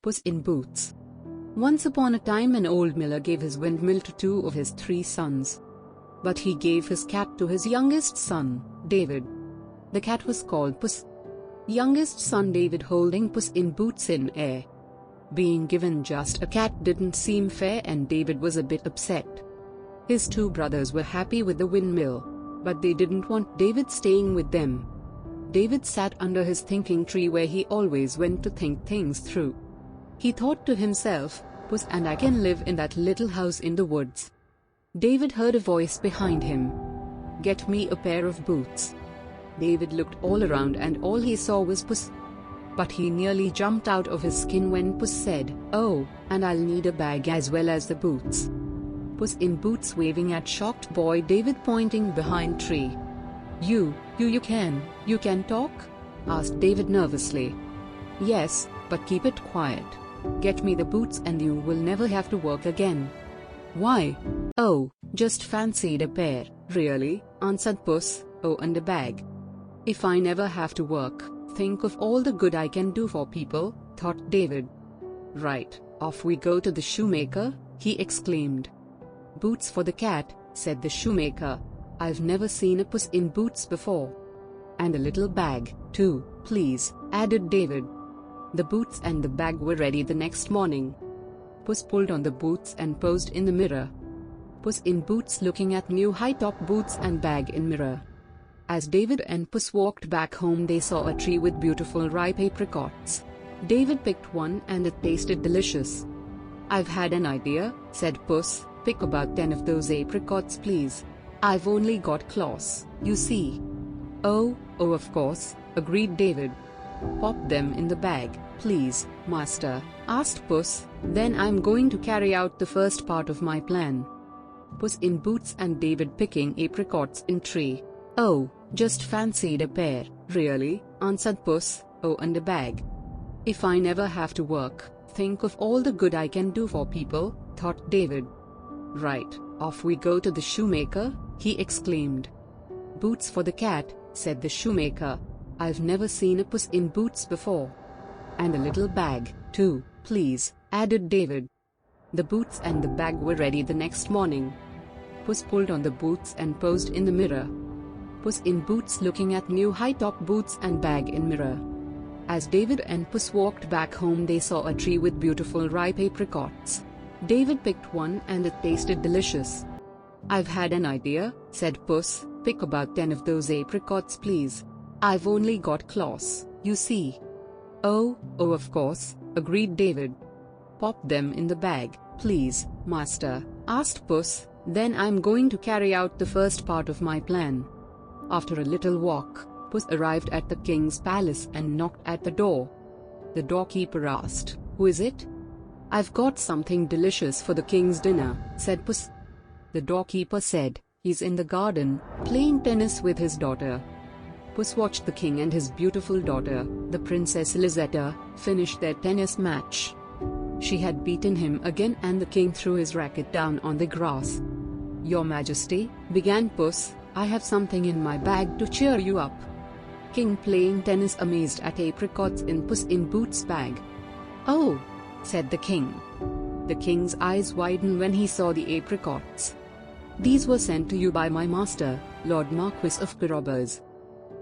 Puss in Boots. Once upon a time an old miller gave his windmill to 2 of his 3 sons. But he gave his cat to his youngest son, David. The cat was called Puss. Youngest son David holding Puss in Boots in air. Being given just a cat didn't seem fair and David was a bit upset. His 2 brothers were happy with the windmill, but they didn't want David staying with them. David sat under his thinking tree where he always went to think things through. He thought to himself, Puss and I can live in that little house in the woods. David heard a voice behind him. Get me a pair of boots. David looked all around and all he saw was Puss. But he nearly jumped out of his skin when Puss said, Oh, and I'll need a bag as well as the boots. Puss in Boots waving at shocked boy David pointing behind tree. You can talk? Asked David nervously. Yes, but keep it quiet. Get me the boots and you will never have to work again. Why? Oh, just fancied a pair. Really? Answered Puss. Oh, and a bag. If I never have to work, think of all the good I can do for people, thought David. Right, off we go to the shoemaker, he exclaimed. Boots for the cat, said the shoemaker. I've never seen a Puss in Boots before. And a little bag, too, please, added David. The boots and the bag were ready the next morning. Puss pulled on the boots and posed in the mirror. Puss in Boots looking at new high-top boots and bag in mirror. As David and Puss walked back home they saw a tree with beautiful ripe apricots. David picked one and it tasted delicious. I've had an idea, said Puss, pick about 10 of those apricots please. I've only got claws, you see. Oh, of course, agreed David. Pop them in the bag, please, master, asked Puss, then I'm going to carry out the first part of my plan. Puss in Boots and David picking apricots in tree. Oh, just fancied a pair. Really? Answered Puss. Oh, and a bag. If I never have to work, think of all the good I can do for people, thought David. Right, off we go to the shoemaker, he exclaimed. Boots for the cat, said the shoemaker. I've never seen a Puss in Boots before. And a little bag, too, please, added David. The boots and the bag were ready the next morning. Puss pulled on the boots and posed in the mirror. Puss in Boots looking at new high-top boots and bag in mirror. As David and Puss walked back home they saw a tree with beautiful ripe apricots. David picked one and it tasted delicious. I've had an idea, said Puss, pick about 10 of those apricots please. I've only got claws, you see. Oh, of course, agreed David. Pop them in the bag, please, master, asked Puss, then I'm going to carry out the first part of my plan. After a little walk, Puss arrived at the king's palace and knocked at the door. The doorkeeper asked, Who is it? I've got something delicious for the king's dinner, said Puss. The doorkeeper said, He's in the garden, playing tennis with his daughter. Puss watched the king and his beautiful daughter, the Princess Lisetta, finish their tennis match. She had beaten him again and the king threw his racket down on the grass. Your Majesty, began Puss, I have something in my bag to cheer you up. King playing tennis amazed at apricots in Puss in Boots' bag. Oh, said the king. The king's eyes widened when he saw the apricots. These were sent to you by my master, Lord Marquis of Carobers.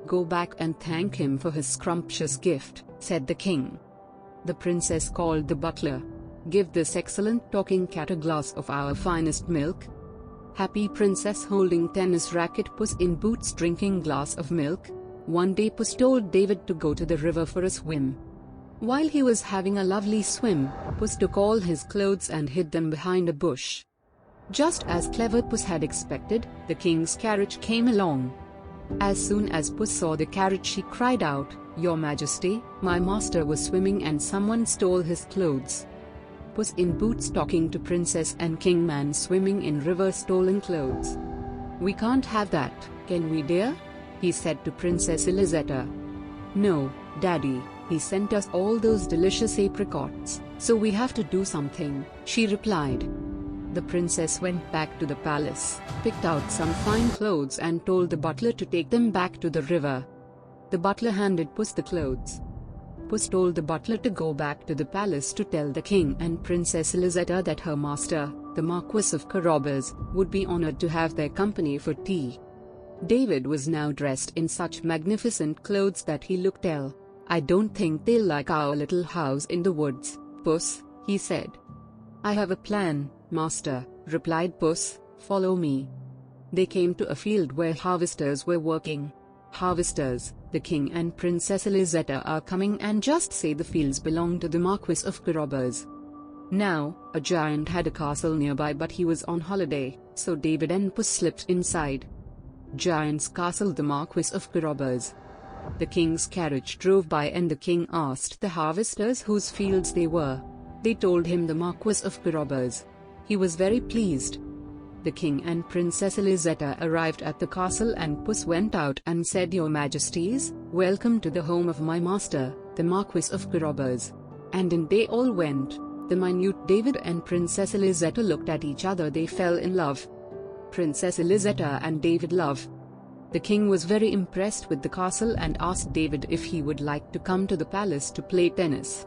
Go back and thank him for his scrumptious gift, said the king. The princess called the butler. Give this excellent talking cat a glass of our finest milk. Happy princess holding tennis racket Puss in Boots drinking glass of milk. One day Puss told David to go to the river for a swim. While he was having a lovely swim, Puss took all his clothes and hid them behind a bush. Just as clever Puss had expected, the king's carriage came along. As soon as Puss saw the carriage she cried out, Your Majesty, my master was swimming and someone stole his clothes. Puss in Boots talking to Princess and King Man swimming in river stolen clothes. We can't have that, can we dear? He said to Princess Elisetta. No, Daddy, he sent us all those delicious apricots, so we have to do something, she replied. The princess went back to the palace, picked out some fine clothes and told the butler to take them back to the river. The butler handed Puss the clothes. Puss told the butler to go back to the palace to tell the king and Princess Elizetta that her master, the Marquis of Carabas, would be honored to have their company for tea. David was now dressed in such magnificent clothes that he looked ill. "I don't think they'll like our little house in the woods, Puss," he said. "I have a plan, master," replied Puss. "Follow me." They came to a field where harvesters were working. "Harvesters, the king and Princess Elizetta are coming, and just say the fields belong to the Marquis of Carabas." Now, a giant had a castle nearby, but he was on holiday, so David and Puss slipped inside. Giant's castle, the Marquis of Carabas. The king's carriage drove by and the king asked the harvesters whose fields they were. They told him the Marquis of Carabas. He was very pleased. The king and Princess Elizetta arrived at the castle and Puss went out and said, "Your Majesties, welcome to the home of my master, the Marquis of Carabas." And in they all went. The minute David and Princess Elizetta looked at each other, they fell in love. Princess Elizetta and David love. The king was very impressed with the castle and asked David if he would like to come to the palace to play tennis.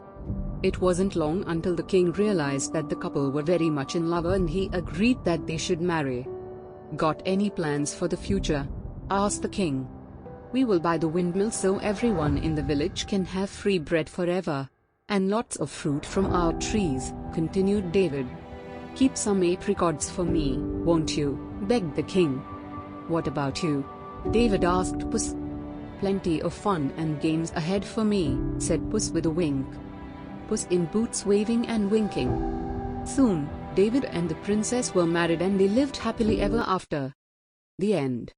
It wasn't long until the king realized that the couple were very much in love and he agreed that they should marry. "Got any plans for the future?" asked the king. "We will buy the windmill so everyone in the village can have free bread forever. And lots of fruit from our trees," continued David. "Keep some apricots for me, won't you?" begged the king. "What about you?" David asked Puss. "Plenty of fun and games ahead for me," said Puss with a wink. Puss in Boots waving and winking. Soon, David and the princess were married and they lived happily ever after. The end.